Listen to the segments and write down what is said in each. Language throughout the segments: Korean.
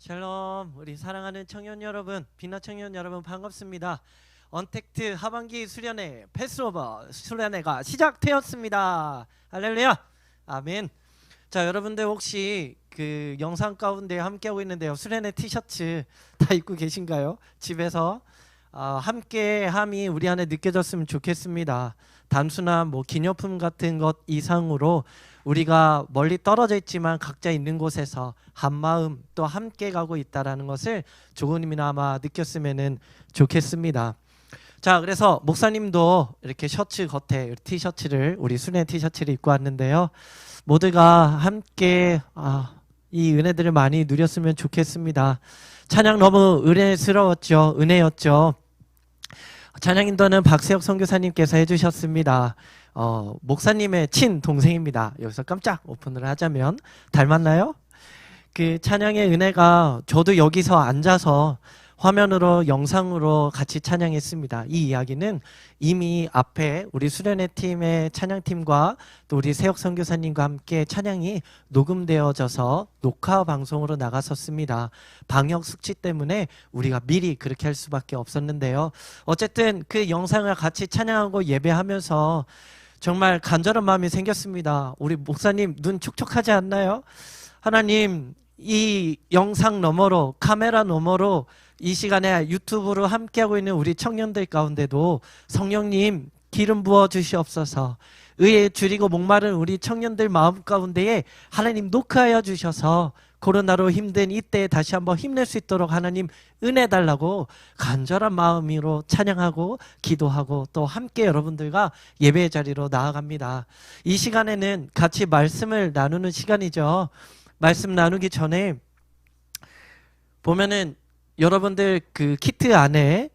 샬롬, 우리 사랑하는 청년 여러분, 빛나 청년 여러분 반갑습니다. 언택트 하반기 수련회 패스오버 수련회가 시작되었습니다. 할렐루야, 아멘. 자, 여러분들 혹시 그 영상 가운데 함께하고 있는데요, 수련회 티셔츠 다 입고 계신가요? 집에서 함께함이 우리 안에 느껴졌으면 좋겠습니다. 단순한 뭐 기념품 같은 것 이상으로 우리가 멀리 떨어져 있지만 각자 있는 곳에서 한 마음 또 함께 가고 있다라는 것을 조금이나마 느꼈으면 좋겠습니다. 자, 그래서 목사님도 이렇게 셔츠 겉에 티셔츠를 우리 수련 티셔츠를 입고 왔는데요. 모두가 함께 이 은혜들을 많이 누렸으면 좋겠습니다. 찬양 너무 은혜스러웠죠. 은혜였죠. 찬양 인도는 박세혁 선교사님께서 해주셨습니다. 목사님의 친동생입니다. 여기서 깜짝 오픈을 하자면 닮았나요? 그 찬양의 은혜가 저도 여기서 앉아서 화면으로 영상으로 같이 찬양했습니다. 이 이야기는 이미 앞에 우리 수련회 팀의 찬양팀과 또 우리 세혁 선교사님과 함께 찬양이 녹음되어져서 녹화 방송으로 나갔었습니다. 방역 수치 때문에 우리가 미리 그렇게 할 수밖에 없었는데요. 어쨌든 그 영상을 같이 찬양하고 예배하면서 정말 간절한 마음이 생겼습니다. 우리 목사님 눈 촉촉하지 않나요? 하나님, 이 영상 너머로, 카메라 너머로 이 시간에 유튜브로 함께하고 있는 우리 청년들 가운데도 성령님 기름 부어 주시옵소서. 의에 줄이고 목마른 우리 청년들 마음 가운데에 하나님 녹화하여 주셔서 코로나로 힘든 이때에 다시 한번 힘낼 수 있도록 하나님 은혜 달라고 간절한 마음으로 찬양하고 기도하고 또 함께 여러분들과 예배의 자리로 나아갑니다. 이 시간에는 같이 말씀을 나누는 시간이죠. 말씀 나누기 전에 보면은 여러분들 그 키트 안에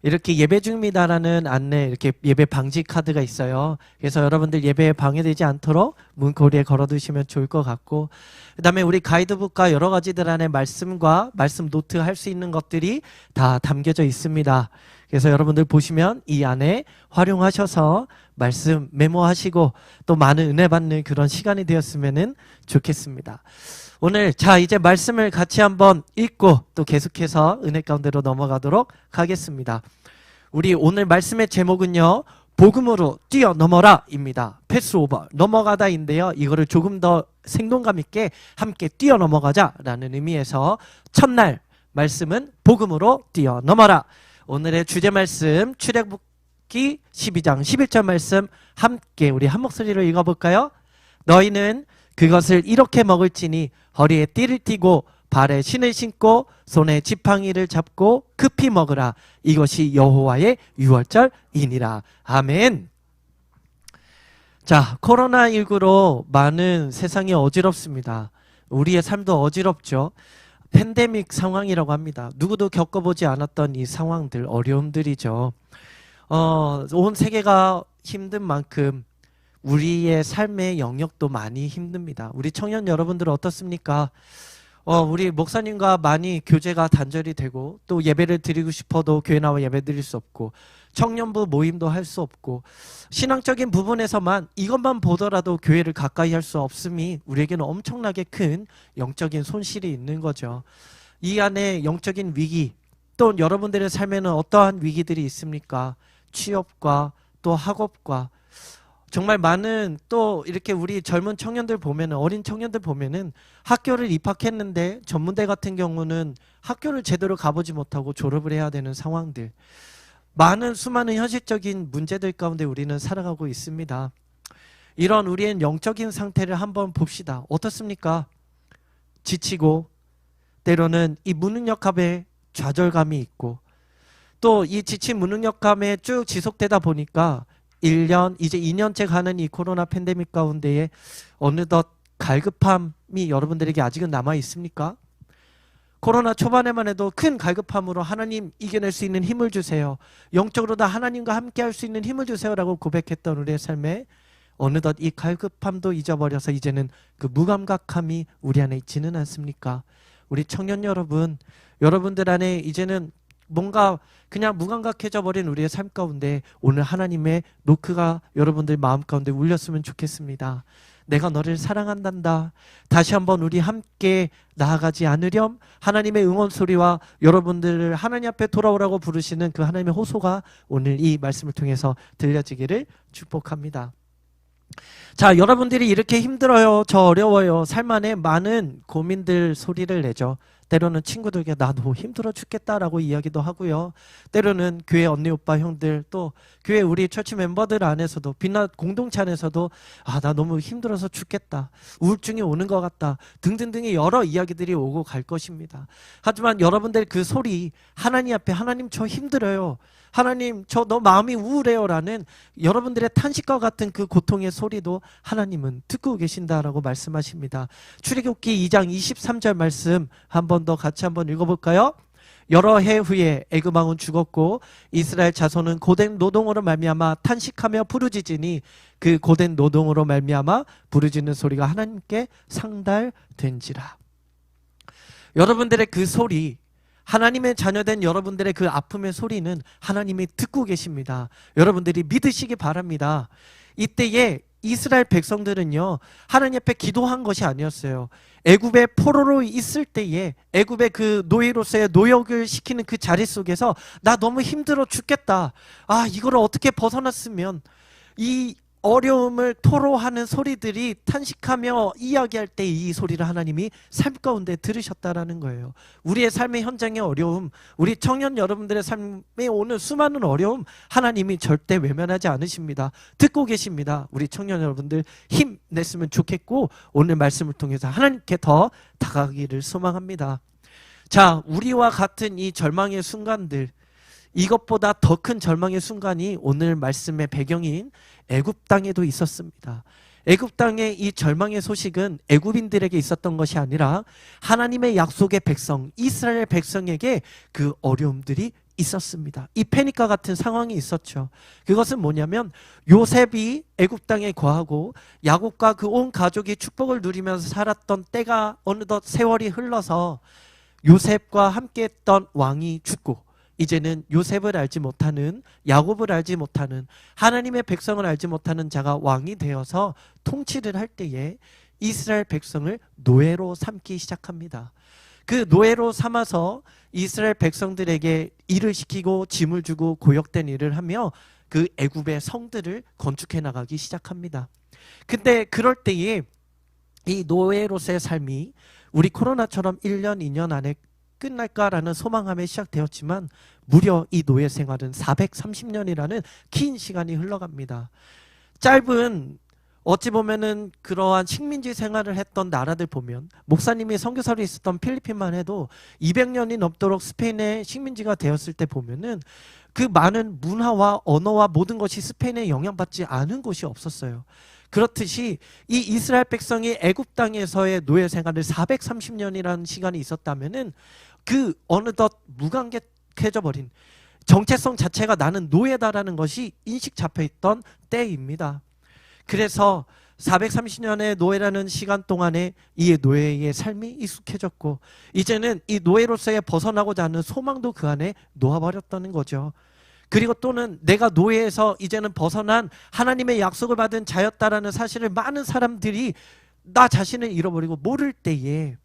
이렇게 예배 중입니다라는 안내, 이렇게 예배 방지 카드가 있어요. 그래서 여러분들 예배에 방해되지 않도록 문고리에 걸어두시면 좋을 것 같고, 그 다음에 우리 가이드북과 여러 가지들 안에 말씀과 말씀 노트 할 수 있는 것들이 다 담겨져 있습니다. 그래서 여러분들 보시면 이 안에 활용하셔서 말씀 메모하시고 또 많은 은혜 받는 그런 시간이 되었으면 좋겠습니다. 오늘 이제 말씀을 같이 한번 읽고 또 계속해서 은혜 가운데로 넘어가도록 하겠습니다. 우리 오늘 말씀의 제목은요, 복음으로 뛰어넘어라 입니다. 패스오버, 넘어가다인데요, 이거를 조금 더 생동감 있게 함께 뛰어넘어가자 라는 의미에서 첫날 말씀은 복음으로 뛰어넘어라. 오늘의 주제 말씀 출애굽기 12장 11절 말씀 함께 우리 한 목소리로 읽어볼까요? 너희는 그것을 이렇게 먹을지니 허리에 띠를 띠고 발에 신을 신고 손에 지팡이를 잡고 급히 먹으라. 이것이 여호와의 유월절이니라. 아멘. 자, 코로나19로 많은 세상이 어지럽습니다. 우리의 삶도 어지럽죠. 팬데믹 상황이라고 합니다. 누구도 겪어보지 않았던 이 상황들, 어려움들이죠. 온 세계가 힘든 만큼 우리의 삶의 영역도 많이 힘듭니다. 우리 청년 여러분들은 어떻습니까? 우리 목사님과 많이 교제가 단절이 되고 또 예배를 드리고 싶어도 교회 나와 예배 드릴 수 없고 청년부 모임도 할 수 없고 신앙적인 부분에서만 이것만 보더라도 교회를 가까이 할 수 없음이 우리에게는 엄청나게 큰 영적인 손실이 있는 거죠. 이 안에 영적인 위기, 또 여러분들의 삶에는 어떠한 위기들이 있습니까? 취업과 또 학업과 정말 많은 또 이렇게 우리 젊은 청년들 보면은, 어린 청년들 보면은 학교를 입학했는데 전문대 같은 경우는 학교를 제대로 가보지 못하고 졸업을 해야 되는 상황들, 많은 수많은 현실적인 문제들 가운데 우리는 살아가고 있습니다. 이런 우리의 영적인 상태를 한번 봅시다. 어떻습니까? 지치고 때로는 이 무능력감에 좌절감이 있고 또 이 지친 무능력감에 쭉 지속되다 보니까 1년, 이제 2년째 가는 이 코로나 팬데믹 가운데에 어느덧 갈급함이 여러분들에게 아직은 남아 있습니까? 코로나 초반에만 해도 큰 갈급함으로 하나님 이겨낼 수 있는 힘을 주세요. 영적으로 다 하나님과 함께 할 수 있는 힘을 주세요라고 고백했던 우리의 삶에 어느덧 이 갈급함도 잊어버려서 이제는 그 무감각함이 우리 안에 있지는 않습니까? 우리 청년 여러분, 여러분들 안에 이제는 뭔가 그냥 무감각해져 버린 우리의 삶 가운데 오늘 하나님의 노크가 여러분들 마음 가운데 울렸으면 좋겠습니다. 내가 너를 사랑한단다. 다시 한번 우리 함께 나아가지 않으렴? 하나님의 응원 소리와 여러분들을 하나님 앞에 돌아오라고 부르시는 그 하나님의 호소가 오늘 이 말씀을 통해서 들려지기를 축복합니다. 자, 여러분들이 이렇게 힘들어요, 저 어려워요, 삶 안에 많은 고민들 소리를 내죠. 때로는 친구들에게 나 너무 힘들어 죽겠다라고 이야기도 하고요. 때로는 교회 언니 오빠 형들, 또 교회 우리 처치 멤버들 안에서도, 빛나 공동체 안에서도 나 너무 힘들어서 죽겠다, 우울증이 오는 것 같다 등등등의 여러 이야기들이 오고 갈 것입니다. 하지만 여러분들 그 소리, 하나님 앞에 하나님 저 힘들어요, 하나님 저 너무 마음이 우울해요 라는 여러분들의 탄식과 같은 그 고통의 소리도 하나님은 듣고 계신다라고 말씀하십니다. 출애굽기 2장 23절 말씀 한 번 더 같이 한번 읽어볼까요? 여러 해 후에 애굽 왕은 죽었고 이스라엘 자손은 고된 노동으로 말미암아 탄식하며 부르짖으니 그 고된 노동으로 말미암아 부르짖는 소리가 하나님께 상달된지라. 여러분들의 그 소리, 하나님의 자녀된 여러분들의 그 아픔의 소리는 하나님이 듣고 계십니다. 여러분들이 믿으시기 바랍니다. 이때에 이스라엘 백성들은요, 하나님 앞에 기도한 것이 아니었어요. 애굽의 포로로 있을 때에 애굽의 그 노예로서의 노역을 시키는 그 자리 속에서 나 너무 힘들어 죽겠다, 이거를 어떻게 벗어났으면, 이 어려움을 토로하는 소리들이 탄식하며 이야기할 때 이 소리를 하나님이 삶 가운데 들으셨다라는 거예요. 우리의 삶의 현장의 어려움, 우리 청년 여러분들의 삶에 오는 수많은 어려움, 하나님이 절대 외면하지 않으십니다. 듣고 계십니다. 우리 청년 여러분들 힘냈으면 좋겠고, 오늘 말씀을 통해서 하나님께 더 다가가기를 소망합니다. 자, 우리와 같은 이 절망의 순간들, 이것보다 더 큰 절망의 순간이 오늘 말씀의 배경인 애굽 땅에도 있었습니다. 애굽 땅의 이 절망의 소식은 애굽인들에게 있었던 것이 아니라 하나님의 약속의 백성, 이스라엘 백성에게 그 어려움들이 있었습니다. 이 패닉과 같은 상황이 있었죠. 그것은 뭐냐면 요셉이 애굽 땅에 거하고 야곱과 그 온 가족이 축복을 누리면서 살았던 때가 어느덧 세월이 흘러서 요셉과 함께했던 왕이 죽고, 이제는 요셉을 알지 못하는, 야곱을 알지 못하는, 하나님의 백성을 알지 못하는 자가 왕이 되어서 통치를 할 때에 이스라엘 백성을 노예로 삼기 시작합니다. 그 노예로 삼아서 이스라엘 백성들에게 일을 시키고 짐을 주고 고역된 일을 하며 그 애굽의 성들을 건축해 나가기 시작합니다. 근데 그럴 때에 이 노예로서의 삶이 우리 코로나처럼 1년, 2년 안에 끝날까라는 소망함에 시작되었지만 무려 이 노예 생활은 430년이라는 긴 시간이 흘러갑니다. 짧은, 어찌 보면은 그러한 식민지 생활을 했던 나라들 보면, 목사님이 선교사로 있었던 필리핀만 해도 200년이 넘도록 스페인의 식민지가 되었을 때 보면은 그 많은 문화와 언어와 모든 것이 스페인에 영향받지 않은 곳이 없었어요. 그렇듯이 이 이스라엘 백성이 애굽 땅에서의 노예 생활을 430년이라는 시간이 있었다면은 그 어느덧 무관객해져 버린, 정체성 자체가 나는 노예다라는 것이 인식 잡혀있던 때입니다. 그래서 430년의 노예라는 시간 동안에 이 노예의 삶이 익숙해졌고, 이제는 이 노예로서의 벗어나고자 하는 소망도 그 안에 놓아버렸다는 거죠. 그리고 또는 내가 노예에서 이제는 벗어난 하나님의 약속을 받은 자였다라는 사실을 많은 사람들이 나 자신을 잃어버리고 모를 때에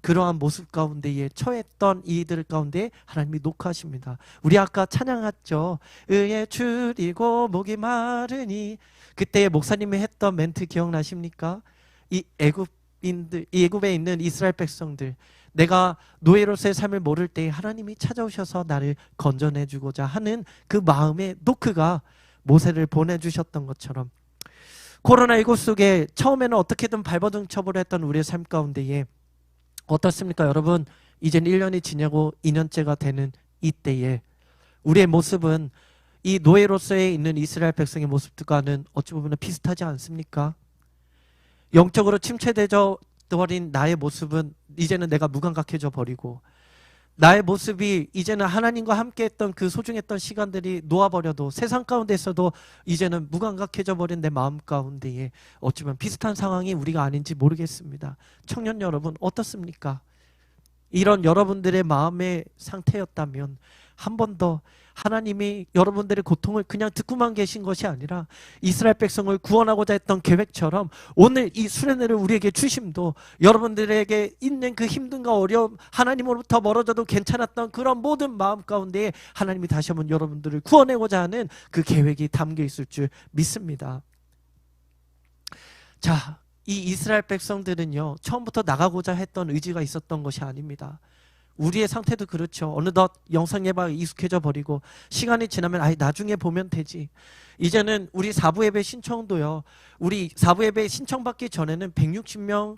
그러한 모습 가운데에 처했던 이들 가운데 하나님이 녹화하십니다. 우리 아까 찬양했죠. 의에 줄이고 목이 마르니, 그때 목사님이 했던 멘트 기억나십니까? 이 애굽인들, 이 애굽에 있는 이스라엘 백성들, 내가 노예로서의 삶을 모를 때 하나님이 찾아오셔서 나를 건져내주고자 하는 그 마음의 노크가 모세를 보내주셨던 것처럼, 코로나19 속에 처음에는 어떻게든 발버둥 쳐보려 했던 우리의 삶 가운데에 어떻습니까 여러분? 이제는 1년이 지나고 2년째가 되는 이때에 우리의 모습은 이 노예로서의 있는 이스라엘 백성의 모습과는 어찌 보면 비슷하지 않습니까? 영적으로 침체되어 버린 나의 모습은 이제는 내가 무감각해져 버리고, 나의 모습이 이제는 하나님과 함께했던 그 소중했던 시간들이 놓아버려도 세상 가운데서도 이제는 무감각해져 버린 내 마음 가운데에 어쩌면 비슷한 상황이 우리가 아닌지 모르겠습니다. 청년 여러분 어떻습니까? 이런 여러분들의 마음의 상태였다면 한 번 더 하나님이 여러분들의 고통을 그냥 듣고만 계신 것이 아니라 이스라엘 백성을 구원하고자 했던 계획처럼 오늘 이 수련회를 우리에게 주심도 여러분들에게 있는 그 힘든가 어려움, 하나님으로부터 멀어져도 괜찮았던 그런 모든 마음 가운데 하나님이 다시 한번 여러분들을 구원하고자 하는 그 계획이 담겨 있을 줄 믿습니다. 자, 이 이스라엘 백성들은요, 처음부터 나가고자 했던 의지가 있었던 것이 아닙니다. 우리의 상태도 그렇죠. 어느덧 영상 예배에 익숙해져 버리고 시간이 지나면 아예 나중에 보면 되지. 이제는 우리 사부 예배 신청도요. 우리 사부 예배 신청받기 전에는 160명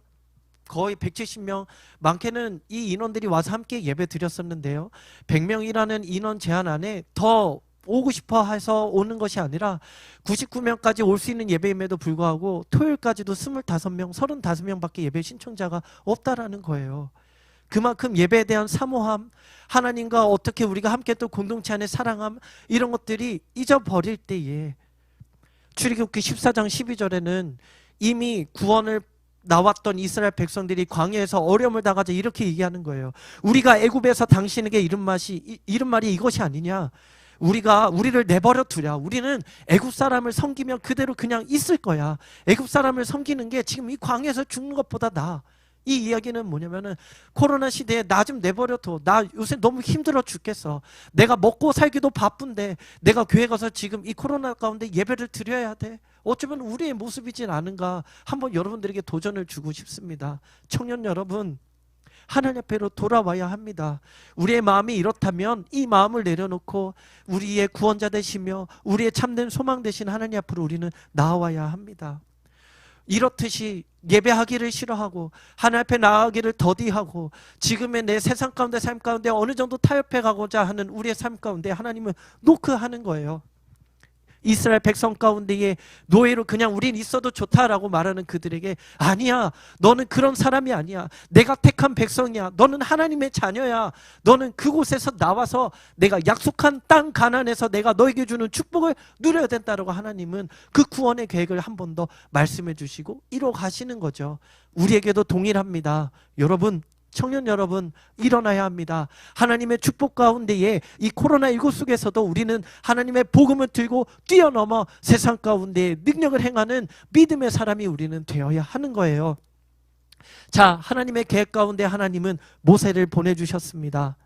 거의 170명, 많게는 이 인원들이 와서 함께 예배 드렸었는데요. 100명이라는 인원 제한 안에 더 오고 싶어 해서 오는 것이 아니라 99명까지 올 수 있는 예배임에도 불구하고 토요일까지도 25명, 35명밖에 예배 신청자가 없다라는 거예요. 그만큼 예배에 대한 사모함, 하나님과 어떻게 우리가 함께 또 공동체 안에 사랑함, 이런 것들이 잊어버릴 때에 출애굽기 14장 12절에는 이미 구원을 나왔던 이스라엘 백성들이 광야에서 어려움을 당하자 이렇게 얘기하는 거예요. 우리가 애굽에서 당신에게 이른 말이 이것이 아니냐. 우리를 내버려 두랴. 우리는 애굽 사람을 섬기면 그대로 그냥 있을 거야. 애굽 사람을 섬기는 게 지금 이 광야에서 죽는 것보다 나아. 이 이야기는 뭐냐면은 코로나 시대에 나 좀 내버려둬. 나 요새 너무 힘들어 죽겠어. 내가 먹고 살기도 바쁜데 내가 교회 가서 지금 이 코로나 가운데 예배를 드려야 돼. 어쩌면 우리의 모습이진 않은가. 한번 여러분들에게 도전을 주고 싶습니다. 청년 여러분, 하나님 앞으로 돌아와야 합니다. 우리의 마음이 이렇다면 이 마음을 내려놓고 우리의 구원자 되시며 우리의 참된 소망 되신 하나님 앞으로 우리는 나와야 합니다. 이렇듯이 예배하기를 싫어하고 하나님 앞에 나아가기를 더디하고 지금의 내 세상 가운데 삶 가운데 어느 정도 타협해 가고자 하는 우리의 삶 가운데 하나님은 노크하는 거예요. 이스라엘 백성 가운데에 노예로 그냥 우린 있어도 좋다라고 말하는 그들에게 아니야, 너는 그런 사람이 아니야. 내가 택한 백성이야. 너는 하나님의 자녀야. 너는 그곳에서 나와서 내가 약속한 땅 가나안에서 내가 너에게 주는 축복을 누려야 된다라고 하나님은 그 구원의 계획을 한 번 더 말씀해 주시고 이뤄 가시는 거죠. 우리에게도 동일합니다. 여러분, 청년 여러분, 일어나야 합니다. 하나님의 축복 가운데에 이 코로나19 속에서도 우리는 하나님의 복음을 들고 뛰어넘어 세상 가운데 능력을 행하는 믿음의 사람이 우리는 되어야 하는 거예요. 자, 하나님의 계획 가운데 하나님은 모세를 보내주셨습니다.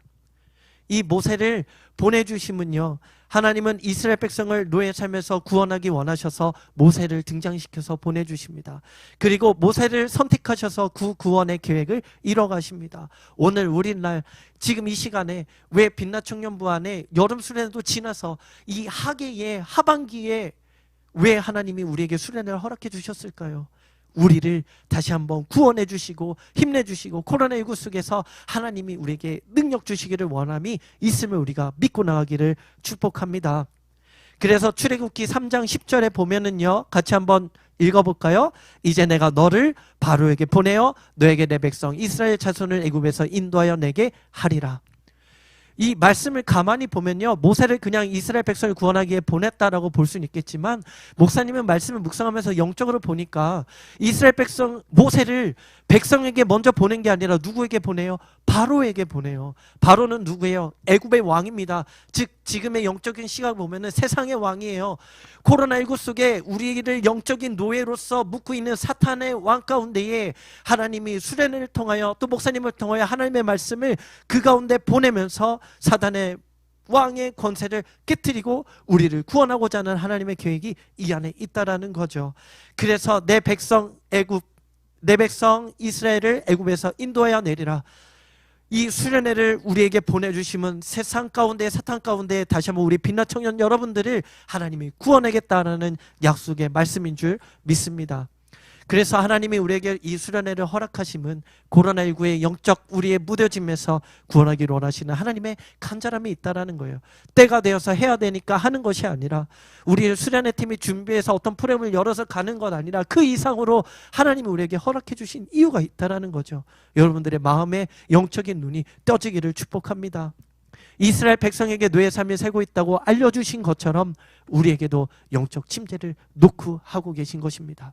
이 모세를 보내주심은요, 하나님은 이스라엘 백성을 노예 삶에서 구원하기 원하셔서 모세를 등장시켜서 보내주십니다. 그리고 모세를 선택하셔서 구원의 계획을 이뤄가십니다. 오늘 우리날 지금 이 시간에 왜 빛나 청년부 안에 여름 수련회도 지나서 이 하계의 하반기에 왜 하나님이 우리에게 수련회를 허락해 주셨을까요? 우리를 다시 한번 구원해 주시고 힘내 주시고 코로나19 속에서 하나님이 우리에게 능력 주시기를 원함이 있음을 우리가 믿고 나가기를 축복합니다. 그래서 출애굽기 3장 10절에 보면은요, 같이 한번 읽어볼까요? 이제 내가 너를 바로에게 보내어 너에게 내 백성 이스라엘 자손을 애굽에서 인도하여 내게 하리라. 이 말씀을 가만히 보면요, 모세를 그냥 이스라엘 백성을 구원하기에 보냈다라고 볼 수는 있겠지만 목사님은 말씀을 묵상하면서 영적으로 보니까 이스라엘 백성 모세를 백성에게 먼저 보낸 게 아니라 누구에게 보내요? 바로에게 보내요. 바로는 누구예요? 애굽의 왕입니다. 즉 지금의 영적인 시각을 보면은 세상의 왕이에요. 코로나19 속에 우리를 영적인 노예로서 묶고 있는 사탄의 왕 가운데에 하나님이 수련회를 통하여 또 목사님을 통하여 하나님의 말씀을 그 가운데 보내면서 사탄의 왕의 권세를 깨뜨리고 우리를 구원하고자 하는 하나님의 계획이 이 안에 있다라는 거죠. 그래서 내 백성 이스라엘을 애굽에서 인도하여 내리라. 이 수련회를 우리에게 보내주시면 세상 가운데 사탄 가운데 다시 한번 우리 빛나 청년 여러분들을 하나님이 구원하겠다는 약속의 말씀인 줄 믿습니다. 그래서 하나님이 우리에게 이 수련회를 허락하심은 코로나19의 영적 우리의 무뎌짐에서 구원하기를 원하시는 하나님의 간절함이 있다는 거예요. 때가 되어서 해야 되니까 하는 것이 아니라 우리 수련회 팀이 준비해서 어떤 프로그램을 열어서 가는 것 아니라 그 이상으로 하나님이 우리에게 허락해 주신 이유가 있다는 거죠. 여러분들의 마음에 영적인 눈이 떠지기를 축복합니다. 이스라엘 백성에게 노예 삶이 살고 있다고 알려주신 것처럼 우리에게도 영적 침체를 놓고 하고 계신 것입니다.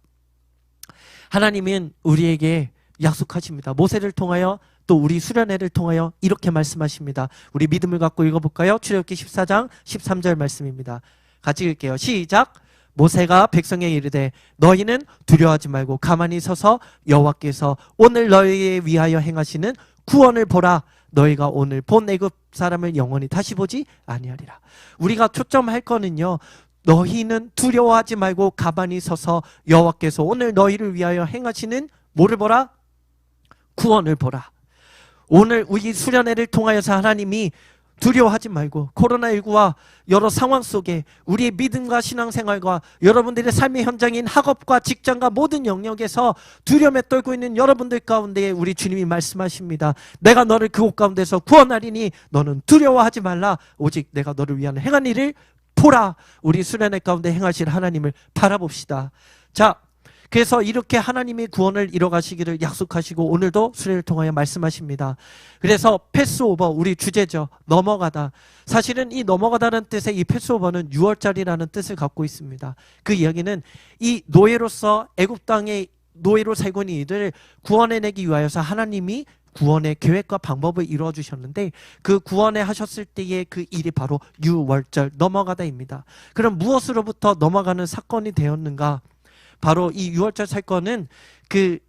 하나님은 우리에게 약속하십니다. 모세를 통하여 또 우리 수련회를 통하여 이렇게 말씀하십니다. 우리 믿음을 갖고 읽어볼까요? 출애굽기 14장 13절 말씀입니다. 같이 읽을게요. 시작. 모세가 백성에 이르되 너희는 두려워하지 말고 가만히 서서 여호와께서 오늘 너희에 위하여 행하시는 구원을 보라. 너희가 오늘 본 애굽 사람을 영원히 다시 보지 아니하리라. 우리가 초점할 거는요, 너희는 두려워하지 말고 가만히 서서 여호와께서 오늘 너희를 위하여 행하시는 뭐를 보라? 구원을 보라. 오늘 우리 수련회를 통하여서 하나님이 두려워하지 말고 코로나19와 여러 상황 속에 우리의 믿음과 신앙생활과 여러분들의 삶의 현장인 학업과 직장과 모든 영역에서 두려움에 떨고 있는 여러분들 가운데 우리 주님이 말씀하십니다. 내가 너를 그곳 가운데서 구원하리니 너는 두려워하지 말라. 오직 내가 너를 위한 행한 일을 보라. 우리 수련회 가운데 행하실 하나님을 바라봅시다. 자, 그래서 이렇게 하나님의 구원을 이뤄가시기를 약속하시고 오늘도 수련을 통하여 말씀하십니다. 그래서 패스오버, 우리 주제죠. 넘어가다. 사실은 이 넘어가다는 뜻의 이 패스오버는 6월절이라는 뜻을 갖고 있습니다. 그 이야기는 이 노예로서 애굽 땅의 노예로 살고 있는 이들을 구원해내기 위하여서 하나님이 구원의 계획과 방법을 이루어 주셨는데 그 구원에 하셨을 때의 그 일이 바로 6월절 넘어가다입니다. 그럼 무엇으로부터 넘어가는 사건이 되었는가? 바로 이 6월절 사건은 그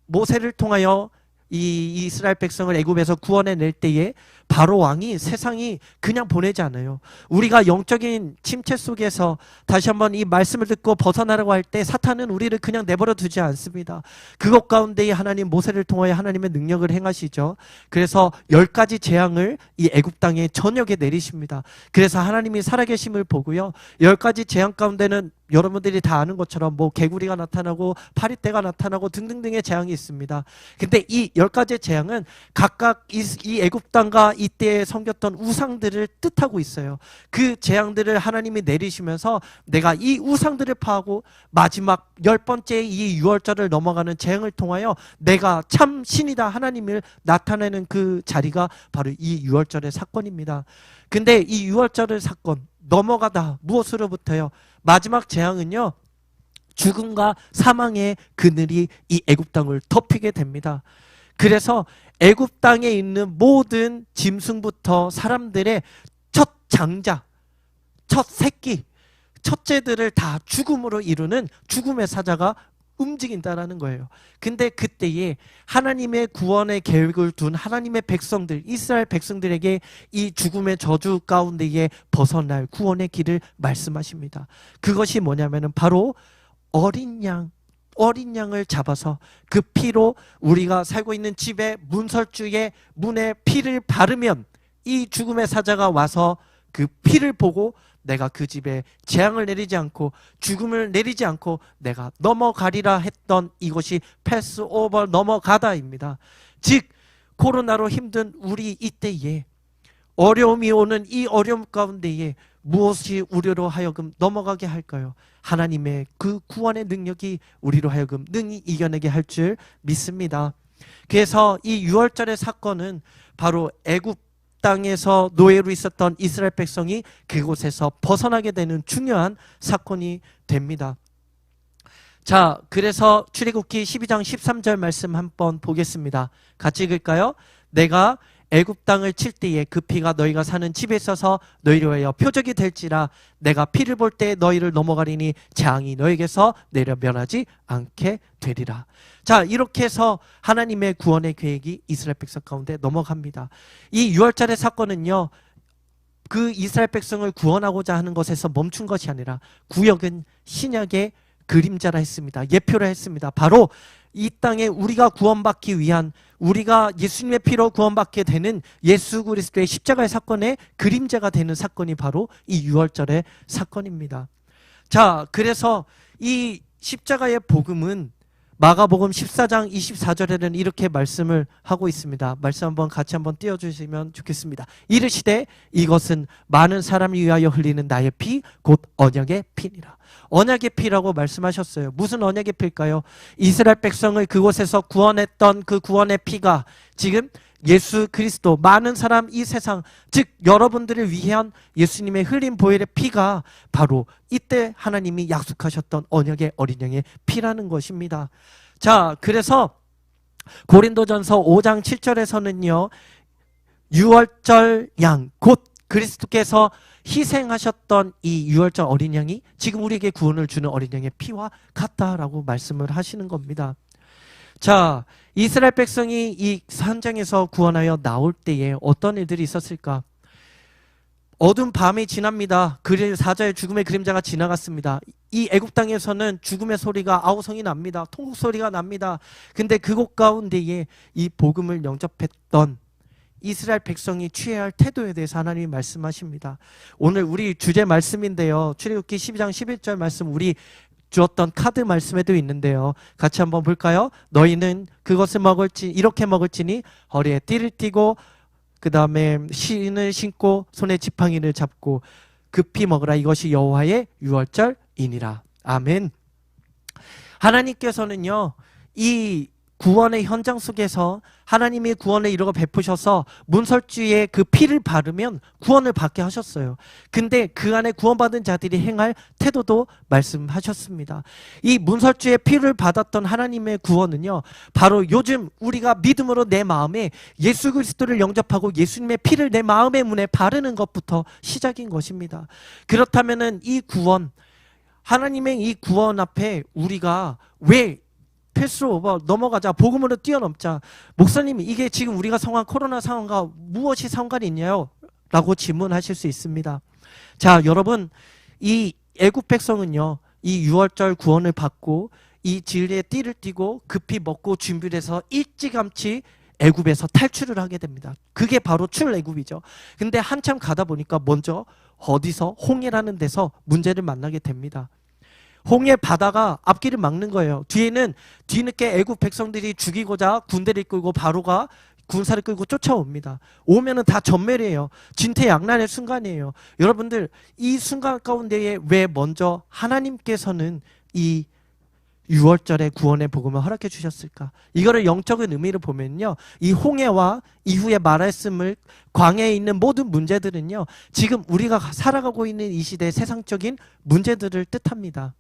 모세를 통하여 이 이스라엘 백성을 애굽에서 구원해낼 때에 바로 왕이 세상이 그냥 보내지 않아요. 우리가 영적인 침체 속에서 다시 한번 이 말씀을 듣고 벗어나라고 할 때 사탄은 우리를 그냥 내버려 두지 않습니다. 그것 가운데에 하나님 모세를 통하여 하나님의 능력을 행하시죠. 그래서 10가지 재앙을 이 애굽 땅에 저녁에 내리십니다. 그래서 하나님이 살아계심을 보고요, 10가지 재앙 가운데는 여러분들이 다 아는 것처럼 뭐 개구리가 나타나고 파리떼가 나타나고 등등등의 재앙이 있습니다. 근데 이 10가지 재앙은 각각 이 애굽 땅과 이때에 섬겼던 우상들을 뜻하고 있어요. 그 재앙들을 하나님이 내리시면서 내가 이 우상들을 파하고 마지막 10번째 이 6월절을 넘어가는 재앙을 통하여 내가 참 신이다 하나님을 나타내는 그 자리가 바로 이 6월절의 사건입니다. 근데 이 6월절의 사건 넘어가다 무엇으로부터요? 마지막 재앙은요, 죽음과 사망의 그늘이 이 애굽 땅을 덮이게 됩니다. 그래서 애굽 땅에 있는 모든 짐승부터 사람들의 첫 장자, 첫 새끼, 첫째들을 다 죽음으로 이루는 죽음의 사자가 움직인다라는 거예요. 근데 그때에 하나님의 구원의 계획을 둔 하나님의 백성들, 이스라엘 백성들에게 이 죽음의 저주 가운데에 벗어날 구원의 길을 말씀하십니다. 그것이 뭐냐면은 바로 어린 양을 잡아서 그 피로 우리가 살고 있는 집의 문설주의 문에 피를 바르면 이 죽음의 사자가 와서 그 피를 보고 내가 그 집에 재앙을 내리지 않고 죽음을 내리지 않고 내가 넘어가리라 했던 이것이 패스오버 넘어가다입니다. 즉 코로나로 힘든 우리 이때에 어려움이 오는 이 어려움 가운데에 무엇이 우리로 하여금 넘어가게 할까요? 하나님의 그 구원의 능력이 우리로 하여금 능히 이겨내게 할 줄 믿습니다. 그래서 이 6월절의 사건은 바로 애굽 땅에서 노예로 있었던 이스라엘 백성이 그곳에서 벗어나게 되는 중요한 사건이 됩니다. 자, 그래서 출애굽기 12장 13절 말씀 한번 보겠습니다. 같이 읽을까요? 내가 애굽 땅을 칠 때에 그 피가 너희가 사는 집에 있어서 너희로 하여 표적이 될지라. 내가 피를 볼 때 너희를 넘어가리니 재앙이 너희에게서 내려 면하지 않게 되리라. 자, 이렇게 해서 하나님의 구원의 계획이 이스라엘 백성 가운데 넘어갑니다. 이 6월절의 사건은요, 그 이스라엘 백성을 구원하고자 하는 것에서 멈춘 것이 아니라 구약은 신약의 그림자라 했습니다. 예표라 했습니다. 바로 이 땅에 우리가 구원받기 위한, 우리가 예수님의 피로 구원받게 되는 예수 그리스도의 십자가의 사건의 그림자가 되는 사건이 바로 이 6월절의 사건입니다. 자, 그래서 이 십자가의 복음은 마가복음 14장 24절에는 이렇게 말씀을 하고 있습니다. 말씀 한번 같이 한번 띄워주시면 좋겠습니다. 이르시되 이것은 많은 사람을 위하여 흘리는 나의 피 곧 언약의 피니라. 언약의 피라고 말씀하셨어요. 무슨 언약의 피일까요? 이스라엘 백성을 그곳에서 구원했던 그 구원의 피가 지금 예수 그리스도, 많은 사람, 이 세상, 즉 여러분들을 위한 예수님의 흘린 보혈의 피가 바로 이때 하나님이 약속하셨던 언약의 어린 양의 피라는 것입니다. 자, 그래서 고린도전서 5장 7절에서는요. 유월절 양 곧 그리스도께서 희생하셨던 이 유월절 어린 양이 지금 우리에게 구원을 주는 어린 양의 피와 같다라고 말씀을 하시는 겁니다. 자, 이스라엘 백성이 이 산장에서 구원하여 나올 때에 어떤 일들이 있었을까? 어두운 밤이 지납니다. 사자의 죽음의 그림자가 지나갔습니다. 이 애굽 땅에서는 죽음의 소리가 아우성이 납니다. 통곡 소리가 납니다. 근데 그곳 가운데에 이 복음을 영접했던 이스라엘 백성이 취해야 할 태도에 대해서 하나님이 말씀하십니다. 오늘 우리 주제 말씀인데요. 출애굽기 12장 11절 말씀 우리 주었던 카드 말씀에도 있는데요. 같이 한번 볼까요? 너희는 그것을 이렇게 먹을지니 허리에 띠를 띠고 그 다음에 신을 신고 손에 지팡이를 잡고 급히 먹으라. 이것이 여호와의 유월절이니라. 아멘. 하나님께서는요. 이 구원의 현장 속에서 하나님이 구원을 이루어 베푸셔서 문설주에 그 피를 바르면 구원을 받게 하셨어요. 근데 그 안에 구원받은 자들이 행할 태도도 말씀하셨습니다. 이 문설주에 피를 받았던 하나님의 구원은요. 바로 요즘 우리가 믿음으로 내 마음에 예수 그리스도를 영접하고 예수님의 피를 내 마음의 문에 바르는 것부터 시작인 것입니다. 그렇다면은 이 구원, 하나님의 이 구원 앞에 우리가 왜 패스오버 넘어가자, 복음으로 뛰어넘자, 목사님 이게 지금 우리가 상황 코로나 상황과 무엇이 상관이 있냐요? 라고 질문하실 수 있습니다. 자, 여러분 이 애굽 백성은요 이 유월절 구원을 받고 이 진리의 띠를 띠고 급히 먹고 준비를 해서 일찌감치 애굽에서 탈출을 하게 됩니다. 그게 바로 출애굽이죠. 근데 한참 가다 보니까 먼저 어디서 홍해라는 데서 문제를 만나게 됩니다. 홍해 바다가 앞길을 막는 거예요. 뒤에는 뒤늦게 애굽 백성들이 죽이고자 군대를 끌고 바로가 군사를 끌고 쫓아옵니다. 오면은 다 전멸이에요. 진퇴양난의 순간이에요. 여러분들 이 순간 가운데에 왜 먼저 하나님께서는 이 6월절에 구원의 복음을 허락해 주셨을까? 이거를 영적인 의미로 보면요. 이 홍해와 이후에 말했음을 광야에 있는 모든 문제들은요. 지금 우리가 살아가고 있는 이 시대의 세상적인 문제들을 뜻합니다.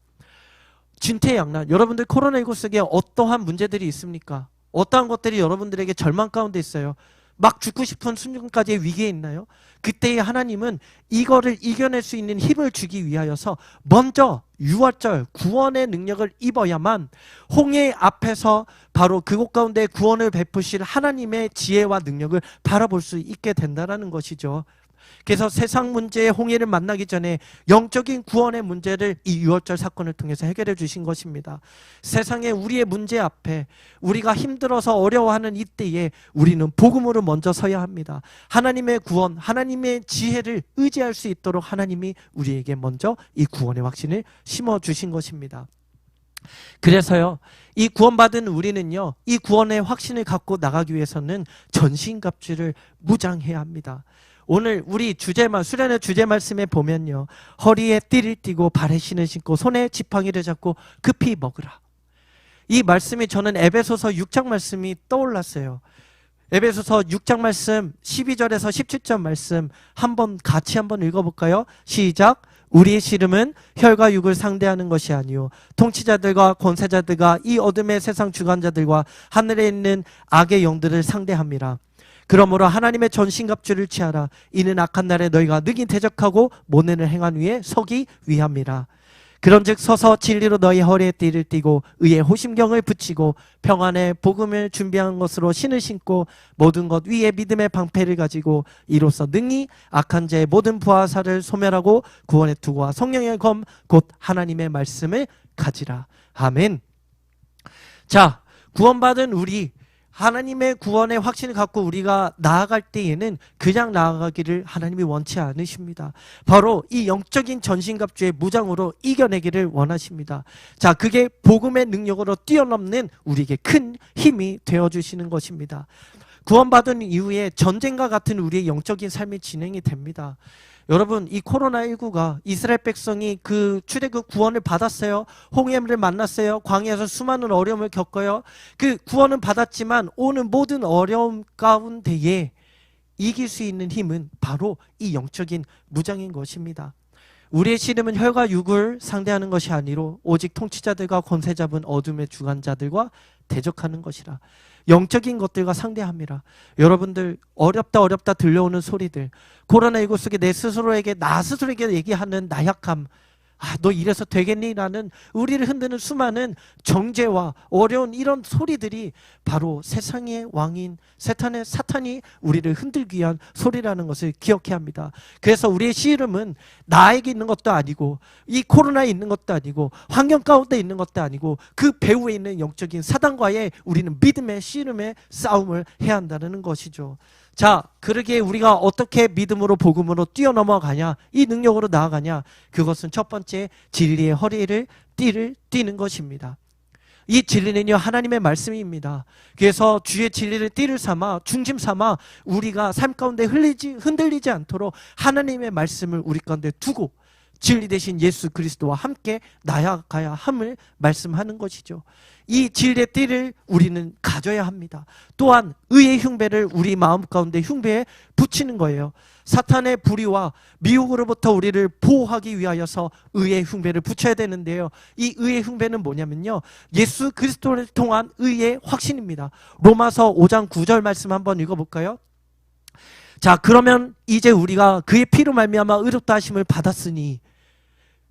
진퇴양난. 여러분들 코로나19 속에 어떠한 문제들이 있습니까? 어떠한 것들이 여러분들에게 절망 가운데 있어요? 막 죽고 싶은 순간까지의 위기에 있나요? 그때의 하나님은 이거를 이겨낼 수 있는 힘을 주기 위하여서 먼저 유월절 구원의 능력을 입어야만 홍해 앞에서 바로 그곳 가운데 구원을 베푸실 하나님의 지혜와 능력을 바라볼 수 있게 된다는 것이죠. 그래서 세상 문제의 홍해를 만나기 전에 영적인 구원의 문제를 이 유월절 사건을 통해서 해결해 주신 것입니다. 세상의 우리의 문제 앞에 우리가 힘들어서 어려워하는 이때에 우리는 복음으로 먼저 서야 합니다. 하나님의 구원, 하나님의 지혜를 의지할 수 있도록 하나님이 우리에게 먼저 이 구원의 확신을 심어주신 것입니다. 그래서요, 이 구원받은 우리는요, 이 구원의 확신을 갖고 나가기 위해서는 전신갑주를 무장해야 합니다. 오늘 우리 수련의 주제 말씀에 보면요, 허리에 띠를 띠고 발에 신을 신고 손에 지팡이를 잡고 급히 먹으라. 이 말씀이 저는 에베소서 6장 말씀이 떠올랐어요. 에베소서 6장 말씀 12절에서 17절 말씀 같이 한번 읽어볼까요? 시작. 우리의 씨름은 혈과 육을 상대하는 것이 아니요 통치자들과 권세자들과 이 어둠의 세상 주관자들과 하늘에 있는 악의 영들을 상대함이라. 그러므로 하나님의 전신갑주를 취하라. 이는 악한 날에 너희가 능히 대적하고 모내는 행한 위에 서기 위함이라. 그런즉 서서 진리로 너희 허리에 띠를 띠고 의의 호심경을 붙이고 평안의 복음을 준비한 것으로 신을 신고 모든 것 위에 믿음의 방패를 가지고 이로써 능히 악한 자의 모든 부하사를 소멸하고 구원의 투구와 성령의 검 곧 하나님의 말씀을 가지라. 아멘. 자, 구원받은 우리 하나님의 구원의 확신을 갖고 우리가 나아갈 때에는 그냥 나아가기를 하나님이 원치 않으십니다. 바로 이 영적인 전신갑주의 무장으로 이겨내기를 원하십니다. 자, 그게 복음의 능력으로 뛰어넘는 우리에게 큰 힘이 되어주시는 것입니다. 구원받은 이후에 전쟁과 같은 우리의 영적인 삶이 진행이 됩니다. 여러분, 이 코로나19가 이스라엘 백성이 그 출애굽 구원을 받았어요. 홍해를 만났어요. 광야에서 수많은 어려움을 겪어요. 그 구원은 받았지만 오는 모든 어려움 가운데에 이길 수 있는 힘은 바로 이 영적인 무장인 것입니다. 우리의 씨름은 혈과 육을 상대하는 것이 아니로 오직 통치자들과 권세 잡은 어둠의 주관자들과 대적하는 것이라. 영적인 것들과 상대합니다. 여러분들 어렵다 들려오는 소리들, 코로나19 속에 나 스스로에게 얘기하는 나약함, 너 이래서 되겠니? 라는 우리를 흔드는 수많은 정죄와 어려운 이런 소리들이 바로 세상의 왕인 사탄이 우리를 흔들기 위한 소리라는 것을 기억해야 합니다. 그래서 우리의 씨름은 나에게 있는 것도 아니고 이 코로나에 있는 것도 아니고 환경 가운데 있는 것도 아니고 그 배후에 있는 영적인 사단과의 우리는 믿음의 씨름의 싸움을 해야 한다는 것이죠. 자, 그러기에 우리가 어떻게 믿음으로 복음으로 뛰어넘어가냐, 이 능력으로 나아가냐, 그것은 첫 번째 진리의 띠를 뛰는 것입니다. 이 진리는요, 하나님의 말씀입니다. 그래서 주의 진리를 띠를 삼아 중심 삼아 우리가 삶 가운데 흔들리지 않도록 하나님의 말씀을 우리 가운데 두고 진리 대신 예수 그리스도와 함께 나아가야 함을 말씀하는 것이죠. 이 진리의 띠를 우리는 가져야 합니다. 또한 의의 흉배를 우리 마음 가운데 흉배에 붙이는 거예요. 사탄의 불의와 미혹으로부터 우리를 보호하기 위하여서 의의 흉배를 붙여야 되는데요. 이 의의 흉배는 뭐냐면요, 예수 그리스도를 통한 의의 확신입니다. 로마서 5장 9절 말씀 한번 읽어볼까요? 자, 그러면 이제 우리가 그의 피로 말미암아 의롭다 하심을 받았으니,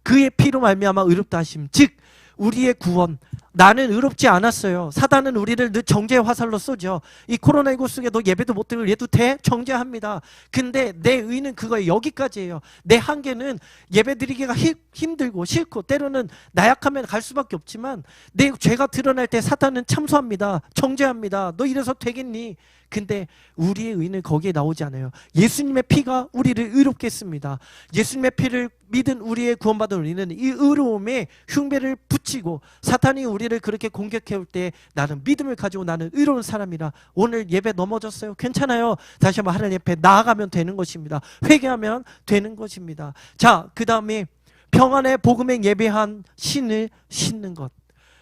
그의 피로 말미암아 의롭다 하심, 즉 우리의 구원. 나는 의롭지 않았어요. 사단은 우리를 늘 정죄의 화살로 쏘죠. 이 코로나19 속에 너 예배도 못 드리고 얘도 돼? 정죄합니다. 근데 내 의는 그거에 여기까지예요. 내 한계는 예배 드리기가 힘들고 싫고 때로는 나약하면 갈 수밖에 없지만 내 죄가 드러날 때 사단은 참소합니다. 정죄합니다. 너 이래서 되겠니? 근데 우리의 의는 거기에 나오지 않아요. 예수님의 피가 우리를 의롭게 했습니다. 예수님의 피를 믿은 우리의 구원받은 우리는 이 의로움에 흉배를 붙이고 사탄이 우리를 그렇게 공격해올 때 나는 믿음을 가지고 나는 의로운 사람이라. 오늘 예배 넘어졌어요. 괜찮아요. 다시 한번 하나님 앞에 나아가면 되는 것입니다. 회개하면 되는 것입니다. 자, 그 다음에 평안의 복음에 예배한 신을 신는 것.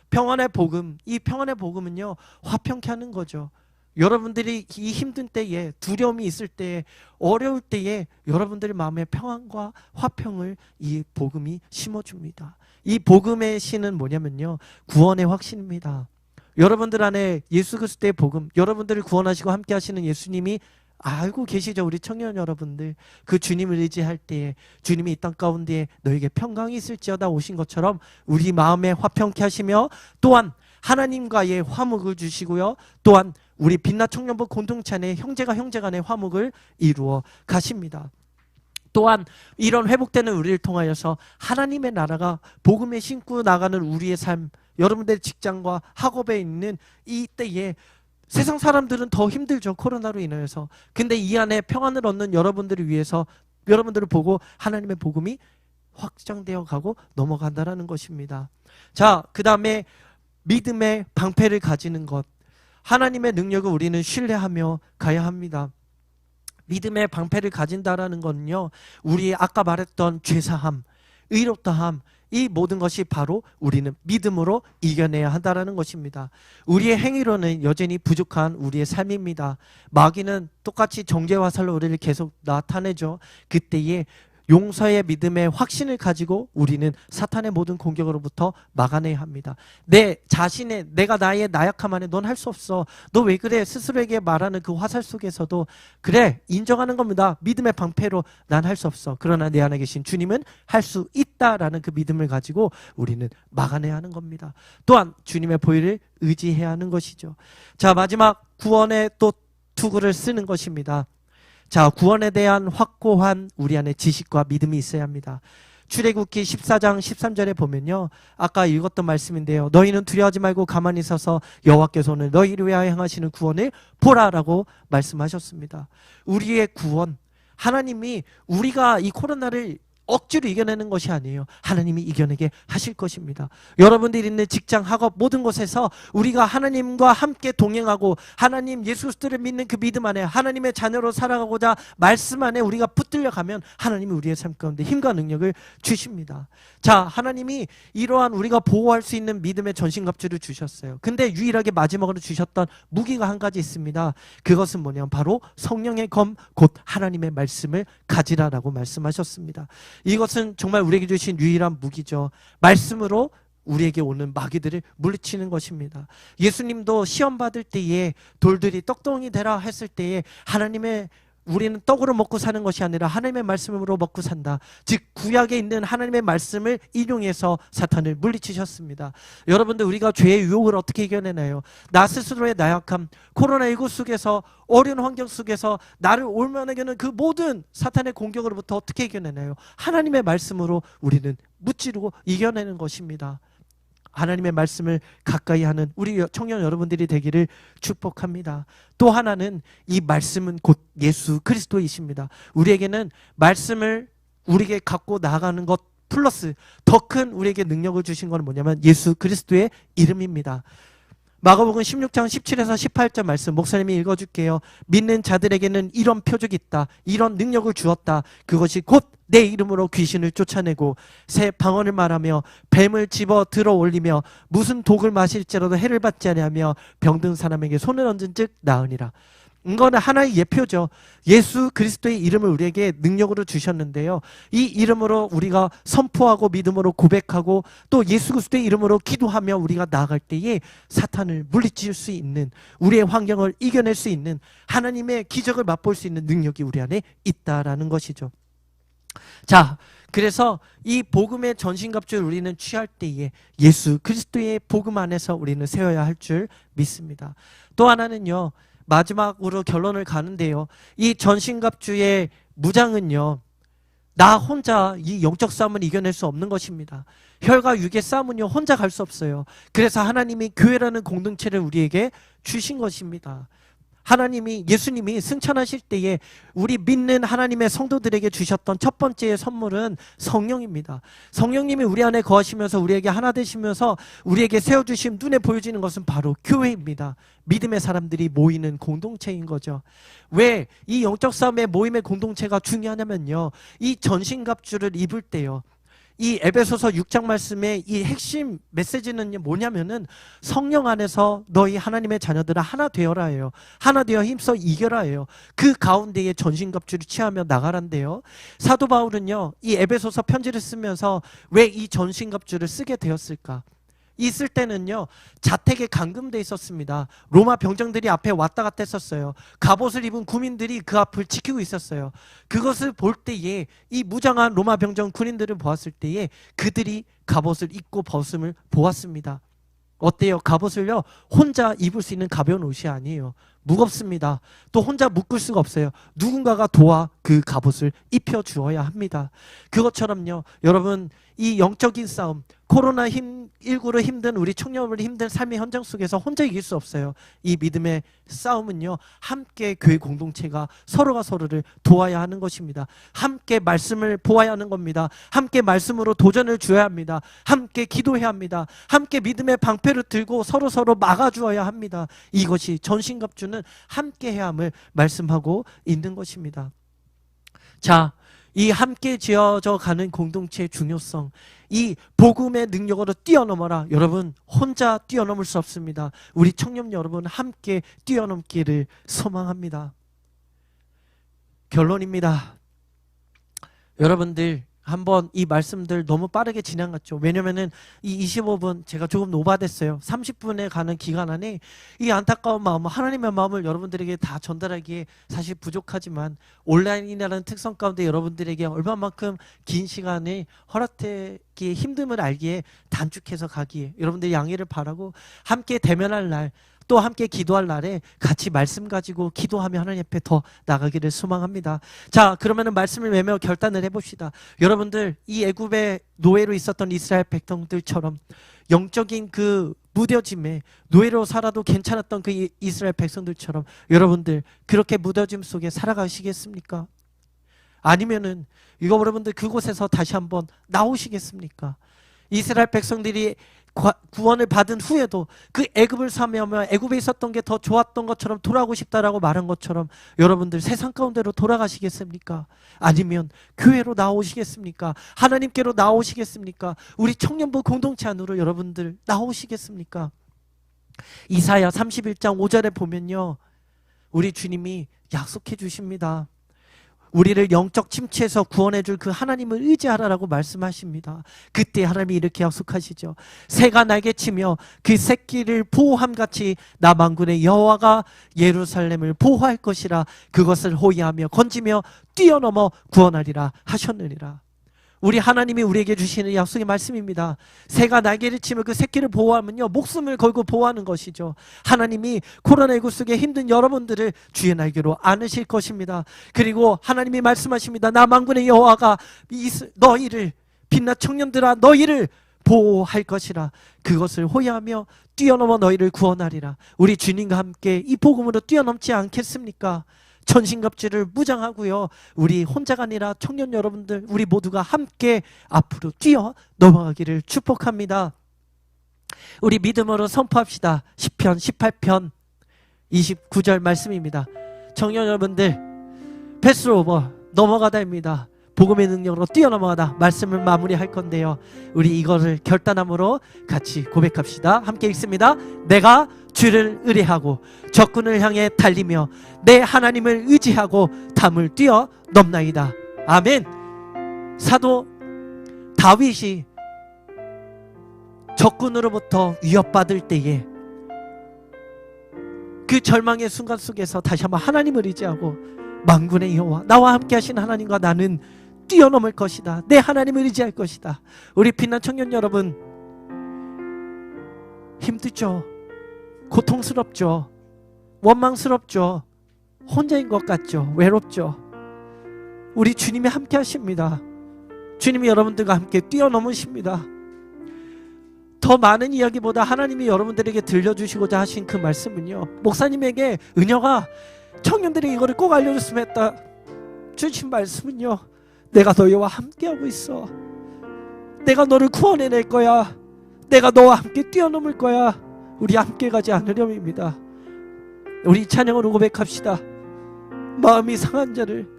평안의 복음, 이 평안의 복음은요, 화평케 하는 거죠. 여러분들이 이 힘든 때에, 두려움이 있을 때에, 어려울 때에 여러분들의 마음에 평안과 화평을 이 복음이 심어줍니다. 이 복음의 신은 뭐냐면요, 구원의 확신입니다. 여러분들 안에 예수 그리스도의 복음, 여러분들을 구원하시고 함께 하시는 예수님이 알고 계시죠. 우리 청년 여러분들, 그 주님을 의지할 때에 주님이 이 땅 가운데 너에게 평강이 있을지어다 오신 것처럼 우리 마음에 화평케 하시며 또한 하나님과의 화목을 주시고요, 또한 우리 빛나 청년부 공동체 안에 형제가 형제 간의 화목을 이루어 가십니다. 또한 이런 회복되는 우리를 통하여서 하나님의 나라가 복음에 신고 나가는 우리의 삶, 여러분들의 직장과 학업에 있는 이 때에 세상 사람들은 더 힘들죠. 코로나로 인하여서. 근데 이 안에 평안을 얻는 여러분들을 위해서 여러분들을 보고 하나님의 복음이 확장되어 가고 넘어간다는 것입니다. 자, 그 다음에 믿음의 방패를 가지는 것. 하나님의 능력을 우리는 신뢰하며 가야 합니다. 믿음의 방패를 가진다라는 건요, 우리 아까 말했던 죄사함, 의롭다함, 이 모든 것이 바로 우리는 믿음으로 이겨내야 한다는 것입니다. 우리의 행위로는 여전히 부족한 우리의 삶입니다. 마귀는 똑같이 정죄와 살로 우리를 계속 나타내죠. 그때에 용서의 믿음의 확신을 가지고 우리는 사탄의 모든 공격으로부터 막아내야 합니다. 내가 나의 나약함 안에 넌 할 수 없어. 너 왜 그래? 스스로에게 말하는 그 화살 속에서도 그래, 인정하는 겁니다. 믿음의 방패로 난 할 수 없어. 그러나 내 안에 계신 주님은 할 수 있다라는 그 믿음을 가지고 우리는 막아내야 하는 겁니다. 또한 주님의 보혈을 의지해야 하는 것이죠. 자, 마지막 구원의 또 투구를 쓰는 것입니다. 자, 구원에 대한 확고한 우리 안에 지식과 믿음이 있어야 합니다. 출애굽기 14장 13절에 보면요, 아까 읽었던 말씀인데요, 너희는 두려워하지 말고 가만히 서서 여호와께서 오늘 너희를 위하여 행하시는 구원을 보라라고 말씀하셨습니다. 우리의 구원, 하나님이 우리가 이 코로나를 억지로 이겨내는 것이 아니에요. 하나님이 이겨내게 하실 것입니다. 여러분들이 있는 직장, 학업 모든 곳에서 우리가 하나님과 함께 동행하고 하나님 예수 그리스도를 믿는 그 믿음 안에 하나님의 자녀로 살아가고자 말씀 안에 우리가 붙들려 가면 하나님이 우리의 삶 가운데 힘과 능력을 주십니다. 자, 하나님이 이러한 우리가 보호할 수 있는 믿음의 전신갑주를 주셨어요. 근데 유일하게 마지막으로 주셨던 무기가 한 가지 있습니다. 그것은 뭐냐면 바로 성령의 검, 곧 하나님의 말씀을 가지라라고 말씀하셨습니다. 이것은 정말 우리에게 주신 유일한 무기죠. 말씀으로 우리에게 오는 마귀들을 물리치는 것입니다. 예수님도 시험 받을 때에 돌들이 떡덩이 되라 했을 때에 우리는 떡으로 먹고 사는 것이 아니라 하나님의 말씀으로 먹고 산다. 즉 구약에 있는 하나님의 말씀을 인용해서 사탄을 물리치셨습니다. 여러분들, 우리가 죄의 유혹을 어떻게 이겨내나요? 나 스스로의 나약함, 코로나19 속에서, 어려운 환경 속에서 나를 올면에게는 그 모든 사탄의 공격으로부터 어떻게 이겨내나요? 하나님의 말씀으로 우리는 무찌르고 이겨내는 것입니다. 하나님의 말씀을 가까이 하는 우리 청년 여러분들이 되기를 축복합니다. 또 하나는, 이 말씀은 곧 예수 그리스도이십니다. 우리에게는 말씀을 우리에게 갖고 나가는 것 플러스 더 큰 우리에게 능력을 주신 건 뭐냐면 예수 그리스도의 이름입니다. 마가복음 16장 17에서 18절 말씀 목사님이 읽어줄게요. 믿는 자들에게는 이런 표적이 있다. 이런 능력을 주었다. 그것이 곧 내 이름으로 귀신을 쫓아내고 새 방언을 말하며 뱀을 집어 들어 올리며 무슨 독을 마실지라도 해를 받지 아니하며 병든 사람에게 손을 얹은 즉 나으니라. 이거는 하나의 예표죠. 예수 그리스도의 이름을 우리에게 능력으로 주셨는데요. 이 이름으로 우리가 선포하고 믿음으로 고백하고 또 예수 그리스도의 이름으로 기도하며 우리가 나아갈 때에 사탄을 물리칠 수 있는, 우리의 환경을 이겨낼 수 있는, 하나님의 기적을 맛볼 수 있는 능력이 우리 안에 있다라는 것이죠. 자, 그래서 이 복음의 전신갑주를 우리는 취할 때에 예수 그리스도의 복음 안에서 우리는 세워야 할 줄 믿습니다. 또 하나는요, 마지막으로 결론을 가는데요, 이 전신갑주의 무장은요, 나 혼자 이 영적 싸움을 이겨낼 수 없는 것입니다. 혈과 육의 싸움은요, 혼자 갈 수 없어요. 그래서 하나님이 교회라는 공동체를 우리에게 주신 것입니다. 예수님이 승천하실 때에 우리 믿는 하나님의 성도들에게 주셨던 첫 번째 선물은 성령입니다. 성령님이 우리 안에 거하시면서 우리에게 하나 되시면서 우리에게 세워주신, 눈에 보여지는 것은 바로 교회입니다. 믿음의 사람들이 모이는 공동체인 거죠. 왜 이 영적 싸움의 모임의 공동체가 중요하냐면요, 이 전신갑주를 입을 때요, 이 에베소서 6장 말씀의 이 핵심 메시지는 뭐냐면은 성령 안에서 너희 하나님의 자녀들아 하나 되어라예요. 하나 되어 힘써 이겨라예요. 그 가운데에 전신갑주를 취하며 나가란데요. 사도 바울은요, 이 에베소서 편지를 쓰면서 왜 이 전신갑주를 쓰게 되었을까? 있을 때는요, 자택에 감금돼 있었습니다. 로마 병정들이 앞에 왔다 갔다 했었어요. 갑옷을 입은 군인들이 그 앞을 지키고 있었어요. 그것을 볼 때에, 이 무장한 로마 병정 군인들을 보았을 때에 그들이 갑옷을 입고 벗음을 보았습니다. 어때요? 갑옷을요, 혼자 입을 수 있는 가벼운 옷이 아니에요. 무겁습니다. 또 혼자 묶을 수가 없어요. 누군가가 도와 그 갑옷을 입혀주어야 합니다. 그것처럼요, 여러분, 이 영적인 싸움, 코로나19로 힘든 우리 청년들이 힘든 삶의 현장 속에서 혼자 이길 수 없어요. 이 믿음의 싸움은요, 함께 교회 공동체가 서로가 서로를 도와야 하는 것입니다. 함께 말씀을 보아야 하는 겁니다. 함께 말씀으로 도전을 주어야 합니다. 함께 기도해야 합니다. 함께 믿음의 방패를 들고 서로 막아주어야 합니다. 이것이 전신갑주는 함께 해야 함을 말씀하고 있는 것입니다. 자, 이 함께 지어져 가는 공동체의 중요성, 이 복음의 능력으로 뛰어넘어라. 여러분, 혼자 뛰어넘을 수 없습니다. 우리 청년 여러분, 함께 뛰어넘기를 소망합니다. 결론입니다. 여러분들, 한번 이 말씀들 너무 빠르게 지나갔죠. 왜냐면은 이 25분 제가 조금 오바됐어요. 30분에 가는 기간 안에 이 안타까운 마음, 하나님의 마음을 여러분들에게 다 전달하기에 사실 부족하지만, 온라인이라는 특성 가운데 여러분들에게 얼마만큼 긴 시간을 허락되기에 힘듦을 알기에 단축해서 가기에 여러분들이 양해를 바라고, 함께 대면할 날, 또 함께 기도할 날에 같이 말씀 가지고 기도하며 하나님 앞에 더 나가기를 소망합니다. 자, 그러면은 말씀을 외며 결단을 해봅시다. 여러분들, 이 애굽의 노예로 있었던 이스라엘 백성들처럼 영적인 그 무뎌짐에, 노예로 살아도 괜찮았던 그 이스라엘 백성들처럼 여러분들 그렇게 무뎌짐 속에 살아가시겠습니까? 아니면은 이거 여러분들 그곳에서 다시 한번 나오시겠습니까? 이스라엘 백성들이 구원을 받은 후에도 그 애굽을 사모하며 애굽에 있었던 게 더 좋았던 것처럼 돌아가고 싶다라고 말한 것처럼 여러분들 세상 가운데로 돌아가시겠습니까? 아니면 교회로 나오시겠습니까? 하나님께로 나오시겠습니까? 우리 청년부 공동체 안으로 여러분들 나오시겠습니까? 이사야 31장 5절에 보면요, 우리 주님이 약속해 주십니다. 우리를 영적 침체에서 구원해 줄 그 하나님을 의지하라라고 말씀하십니다. 그때 하나님이 이렇게 약속하시죠. 새가 날개치며 그 새끼를 보호함같이 나 만군의 여호와가 예루살렘을 보호할 것이라. 그것을 호위하며 건지며 뛰어넘어 구원하리라 하셨느니라. 우리 하나님이 우리에게 주시는 약속의 말씀입니다. 새가 날개를 치며 그 새끼를 보호하면요, 목숨을 걸고 보호하는 것이죠. 하나님이 코로나19 속에 힘든 여러분들을 주의 날개로 안으실 것입니다. 그리고 하나님이 말씀하십니다. 나 만군의 여호와가 너희를, 빛나 청년들아 너희를 보호할 것이라. 그것을 호위하며 뛰어넘어 너희를 구원하리라. 우리 주님과 함께 이 복음으로 뛰어넘지 않겠습니까? 전신갑주를 무장하고요, 우리 혼자가 아니라 청년 여러분들 우리 모두가 함께 앞으로 뛰어 넘어가기를 축복합니다. 우리 믿음으로 선포합시다. 시편 18편 29절 말씀입니다. 청년 여러분들, 패스오버 넘어가다입니다. 복음의 능력으로 뛰어넘어가다 말씀을 마무리할 건데요, 우리 이거를 결단함으로 같이 고백합시다. 함께 읽습니다. 내가 주를 의뢰하고 적군을 향해 달리며 내 하나님을 의지하고 담을 뛰어 넘나이다. 아멘. 사도 다윗이 적군으로부터 위협받을 때에 그 절망의 순간 속에서 다시 한번 하나님을 의지하고 만군의 여호와, 나와 함께 하신 하나님과 나는 뛰어넘을 것이다. 내 하나님을 의지할 것이다. 우리 빛난 청년 여러분, 힘들죠? 고통스럽죠? 원망스럽죠? 혼자인 것 같죠? 외롭죠? 우리 주님이 함께 하십니다. 주님이 여러분들과 함께 뛰어넘으십니다. 더 많은 이야기보다 하나님이 여러분들에게 들려주시고자 하신 그 말씀은요, 목사님에게 은혁아, 청년들이 이거를 꼭 알려줬으면 했다 주신 말씀은요, 내가 너희와 함께하고 있어. 내가 너를 구원해낼 거야. 내가 너와 함께 뛰어넘을 거야. 우리 함께 가지 않으렴입니다. 우리 찬양으로 고백합시다. 마음이 상한 자를,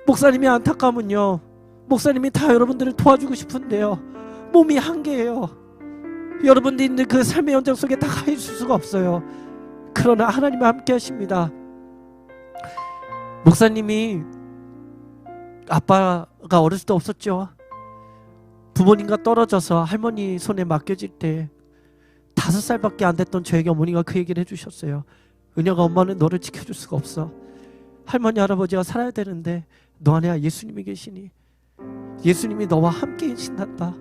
목사님의 안타까움은요, 목사님이 다 여러분들을 도와주고 싶은데요, 몸이 한계예요. 여러분들이 있는 그 삶의 현장 속에 다 가 있을 수가 없어요. 그러나 하나님과 함께 하십니다. 목사님이 아빠가 어렸을 때 없었죠. 부모님과 떨어져서 할머니 손에 맡겨질 때 5살밖에 안 됐던 저에게 어머니가 그 얘기를 해주셨어요. 은혁아, 엄마는 너를 지켜줄 수가 없어. 할머니 할아버지가 살아야 되는데 너 안에 예수님이 계시니 예수님이 너와 함께 계신단다.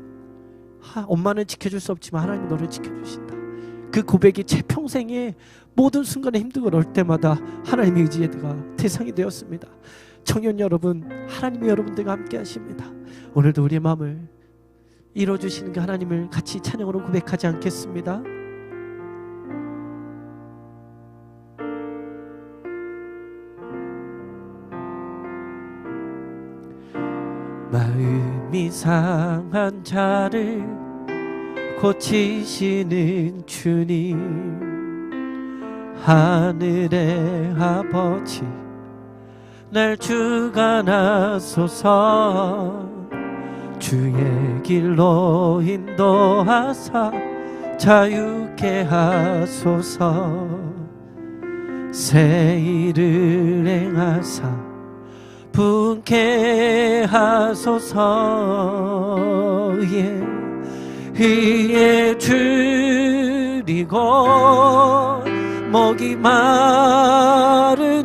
엄마는 지켜줄 수 없지만 하나님 너를 지켜주신다. 그 고백이 제 평생에 모든 순간에 힘들고 어려울 때마다 하나님의 의지가 대상이 되었습니다. 청년 여러분, 하나님이 여러분들과 함께 하십니다. 오늘도 우리의 마음을 이뤄주시는 그 하나님을 같이 찬양으로 고백하지 않겠습니다. 마음이 상한 자를 고치시는 주님, 하늘의 아버지 날 주관하소서. 주의 길로 인도하사 자유케 하소서. 새 일을 행하사 분케 하소서. 의에 줄이고 목이 마르니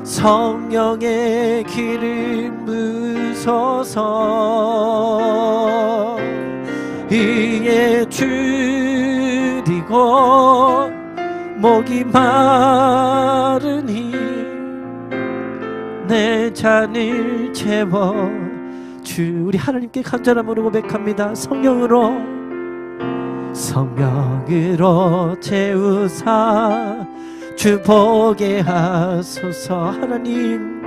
성령의 기름 부으소서. 의에 줄이고 목이 마르니 내 잔을 채워 주. 우리 하나님께 간절함으로 고백합니다. 성령으로 채우사 주 보게 하소서. 하나님,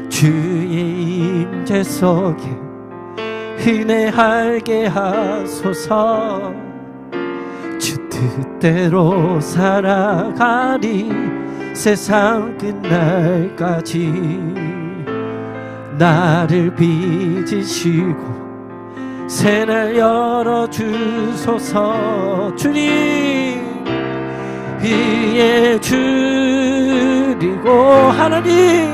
주의 임재 속에 은혜하게 하소서. 주 뜻대로 살아가리 세상 끝날까지. 나를 빚으시고 새날 열어주소서. 주님, 의에 줄이고 그리고 하나님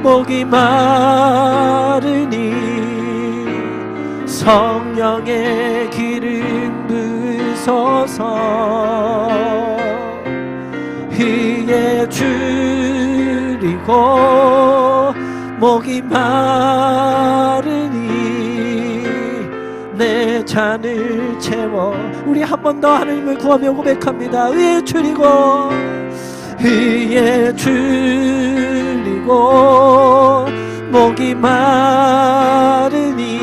목이 마르니 성령의 기름 부으소서. 위에 줄이고 목이 마르니 내 잔을 채워. 우리 한 번 더 하나님을 구하며 고백합니다. 위에 줄이고 위에 줄이고 목이 마르니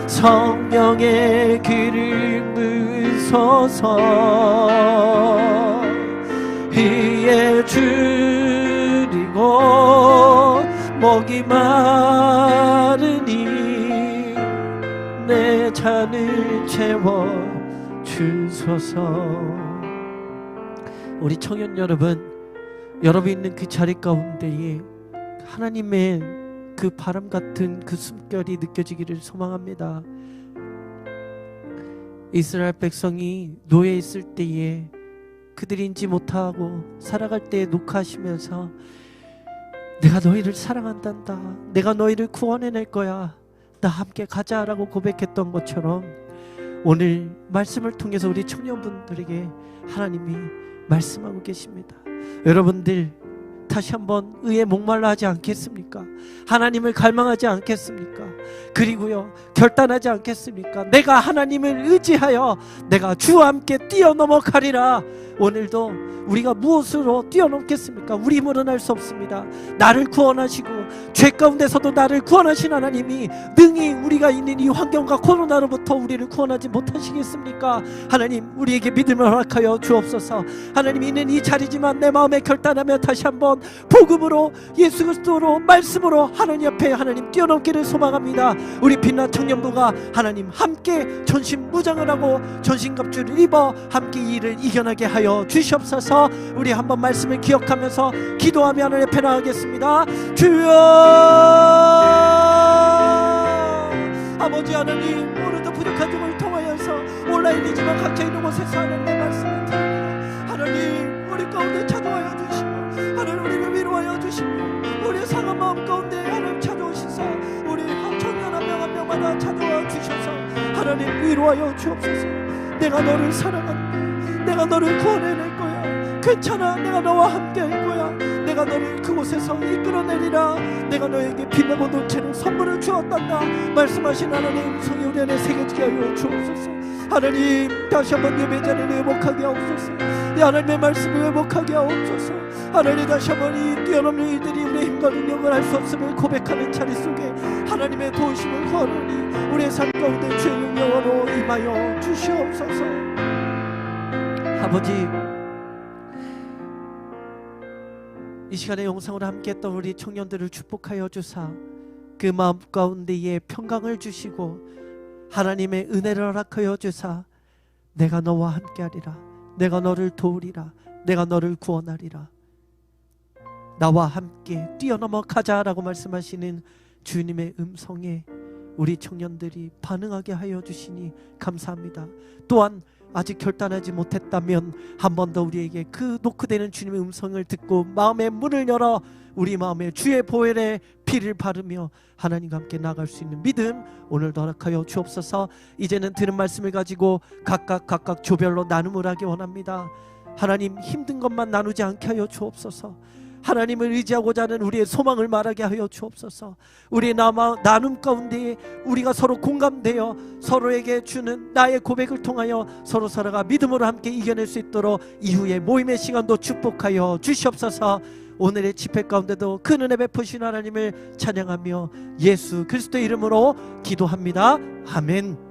성령의 기름 부으소서. 위에 줄이고 목이 마르니 내 잔을 채워 주소서. 우리 청년 여러분, 여러분 있는 그 자리 가운데에 하나님의 그 바람 같은 그 숨결이 느껴지기를 소망합니다. 이스라엘 백성이 노예에 있을 때에 그들이 인지 못하고 살아갈 때에 녹화하시면서 내가 너희를 사랑한단다, 내가 너희를 구원해낼 거야, 나 함께 가자라고 고백했던 것처럼 오늘 말씀을 통해서 우리 청년분들에게 하나님이 말씀하고 계십니다. 여러분들 다시 한번 의에 목말라 하지 않겠습니까? 하나님을 갈망하지 않겠습니까? 그리고요 결단하지 않겠습니까? 내가 하나님을 의지하여 내가 주와 함께 뛰어넘어 가리라. 오늘도 우리가 무엇으로 뛰어넘겠습니까? 우리 힘으로는 할 수 없습니다. 나를 구원하시고 죄 가운데서도 나를 구원하신 하나님이 능히 우리가 있는 이 환경과 코로나로부터 우리를 구원하지 못하시겠습니까? 하나님 우리에게 믿음을 허락하여 주옵소서. 하나님 있는 이 자리지만 내 마음에 결단하며 다시 한번 복음으로 예수 그리스도로 말씀으로 하나님 앞에 하나님 뛰어넘기를 소망합니다. 우리 빛나 청년부가 하나님 함께 전신무장을 하고 전신갑주를 입어 함께 이 일을 이겨나게 하여 주시옵소서. 우리 한번 말씀을 기억하면서 기도하며 하나님 앞에 나가겠습니다. 주여 아버지 하나님, 오늘도 부족한 점을 통하여서 온라인이지만 각자 있는 곳에서 하나님의 말씀을 드립니다. 하나님 우리 가운데 찾아와여 주시고 하나님 우리를 위로하여 주시고 우리의 상한 마음 가운데 하나님 찾아오시사 우리 청년 한 명 한 명마다 찾아와 주셔서 하나님 위로하여 주옵소서. 내가 너를 사랑한다, 내가 너를 구원해낼 거야, 괜찮아, 내가 너와 함께 할 거야, 내가 너를 그곳에서 이끌어내리라, 내가 너에게 빛나고 논채를 선물을 주었단다 말씀하신 하나님 성이 우리 안에 새겨지게 하여 주옵소서. 하나님 다시 한번 예배자를 회복하게 하옵소서. 하나님의 말씀을 회복하게 하옵소서. 하나님 다시 한번 이 뛰어넘는 일들이 우리의 힘과 능력을 할 수 없음을 고백하는 자리 속에 하나님의 도우심을 구하노니 우리의 삶 가운데 주의 영광으로 임하여 주시옵소서. 아버지 이 시간에 영상으로 함께했던 우리 청년들을 축복하여 주사 그 마음 가운데에 평강을 주시고 하나님의 은혜를 허락하여 주사 내가 너와 함께하리라, 내가 너를 도우리라, 내가 너를 구원하리라, 나와 함께 뛰어넘어 가자라고 말씀하시는 주님의 음성에 우리 청년들이 반응하게 하여 주시니 감사합니다. 또한 아직 결단하지 못했다면 한 번 더 우리에게 그 노크되는 주님의 음성을 듣고 마음의 문을 열어 우리 마음에 주의 보혈의 피를 바르며 하나님과 함께 나아갈 수 있는 믿음 오늘도 허락하여 주옵소서. 이제는 들은 말씀을 가지고 각각 조별로 나눔을 하기 원합니다. 하나님 힘든 것만 나누지 않게 하여 주옵소서. 하나님을 의지하고자 하는 우리의 소망을 말하게 하여 주옵소서. 우리의 나눔 가운데 우리가 서로 공감되어 서로에게 주는 나의 고백을 통하여 서로가 믿음으로 함께 이겨낼 수 있도록 이후의 모임의 시간도 축복하여 주시옵소서. 오늘의 집회 가운데도 큰 은혜 베푸신 하나님을 찬양하며 예수 그리스도의 이름으로 기도합니다. 아멘.